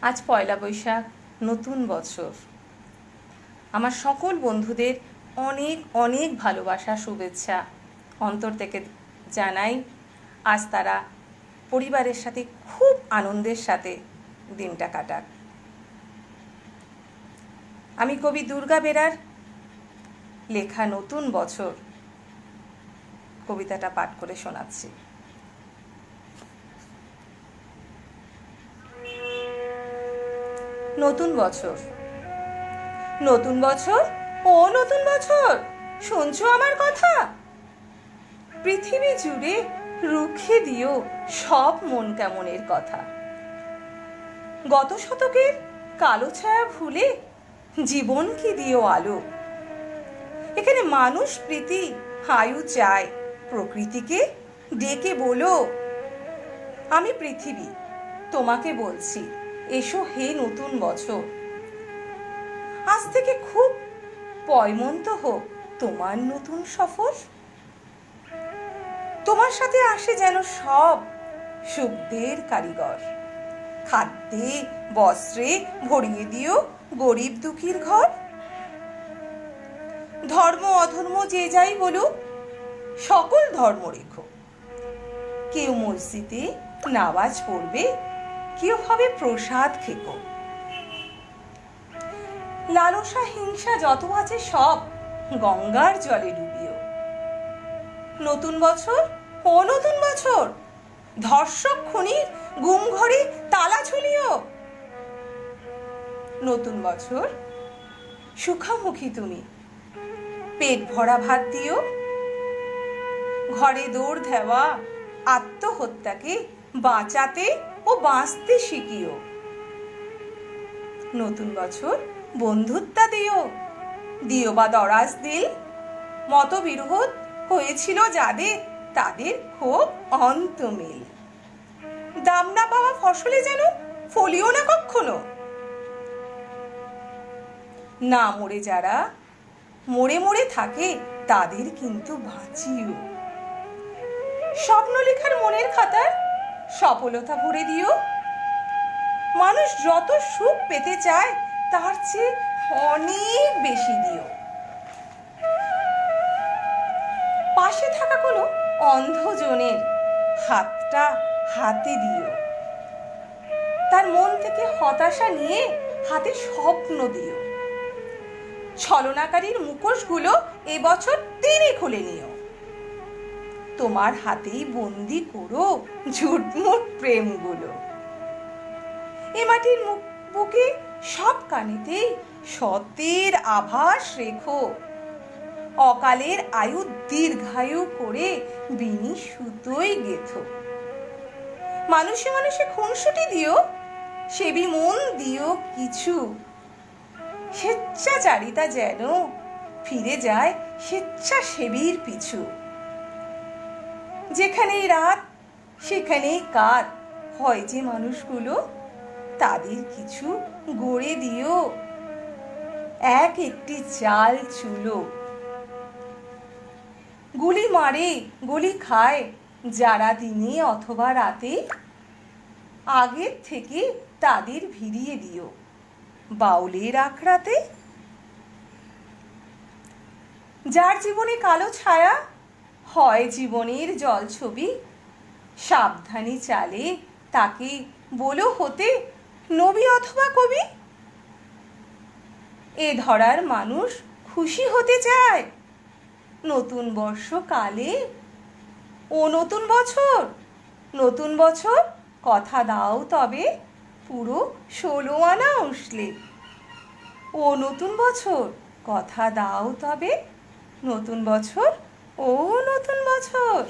আজ পয়লা বৈশাখ, নতুন বছর। আমার সকল বন্ধুদের অনেক অনেক ভালোবাসা, শুভেচ্ছা অন্তর থেকে জানাই। আজ তারা পরিবারের সাথে খুব আনন্দের সাথে দিনটা কাটাক। আমি কবি দুর্গা বেরার লেখা নতুন বছর কবিতাটা পাঠ করে শোনাচ্ছি। নতুন বছর, নতুন বছর, ও নতুন বছর, শুনছো আমার কথা? পৃথিবী জুড়ে রুখে দিও সব মন কেমনের কথা। গত শতকের কালো ছায়া ভুলে জীবনকে দিও আলো। এখানে মানুষ প্রীতি আয়ু চায়, প্রকৃতিকে ডেকে বলো, আমি পৃথিবী তোমাকে বলছি, এসো হে নতুন বছর। আজ থেকে খুব পয়মন্ত হোক তোমার নতুন সফর। তোমার সাথে আসে যেন সব সুখদের কারিগর। খাদ্যে বস্ত্রে ভরিয়ে দিও গরিব দুঃখীর ঘর। ধর্ম অধর্ম যে যাই বলুক, সকল ধর্ম রেখো। কেউ মসজিদে নামাজ পড়বে, কেউ হবে প্রসাদ খেকো। লালসা হিংসা যত আছে সব গঙ্গার জলে ডুবিও। নতুন বছর, ও নতুন বছর, ধর্ষক খুনির গুম ঘরে তালা ঝুলিও। নতুন বছর, সুখামুখী তুমি, পেট ভরা ভাত দিও। ঘরে দৌড় দেওয়া আত্মহত্যাকে বাঁচাতে ও বাঁচতে শিখিও। নতুন বছর, বন্ধুত্বা দিও, দিও বা দরাজ দিল। মতবিরোধ হয়েছিল যাদের, তাদের খুব অন্তমিল। দাম না পাওয়া ফসলে যেন ফলিও না কখনো। না মরে যারা মরে মরে থাকে, তাদের কিন্তু বাঁচিও। স্বপ্ন লেখার মনের খাতার সফলতা ভরে দিও। মানুষ যত সুখ পেতে চায়, তার চেয়ে অনেক বেশি দিও। পাশে থাকা কোনো অন্ধজনের হাতটা হাতে দিও। তার মন থেকে হতাশা নিয়ে হাতে স্বপ্ন দিও। ছলনাকারীর মুখোশগুলো এবছর টেনে খুলে নিও। তোমার হাতেই বন্দি করো ঝুটমুট প্রেমগুলো। এ মাটির বুকে সব কানেতেই সত্যের আভাস রেখো। অকালের আয়ু দীর্ঘায়ু করে বিনি সুতোই গেথো। মানুষে মানুষে খুনসুটি দিও, সেবি মন দিও কিছু। স্বেচ্ছাচারিতা যেন ফিরে যায় স্বেচ্ছাসেবীর পিছু। যেখানেই রাত সেখানেই কাত হয় যে মানুষগুলো, তাদের কিছু গড়ে দিও এক একটি চাল চুলো। গুলি মারে গুলি খায় যারা দিনে অথবা রাতে, আগের থেকে তাদের ভিড়িয়ে দিও বাউলের আখড়াতে। যার জীবনে কালো ছায়া হয় জীবনের জলছবি, সাবধানী চালে তাকে বলো হতে নবী অথবা কবি। এ ধরার মানুষ খুশি হতে চায় নতুন বর্ষকালে। ও নতুন বছর, নতুন বছর, কথা দাও তবে পুরো 16 আনা উসলে। ও নতুন বছর, কথা দাও তবে নতুন বছর, ও নতুন বছর।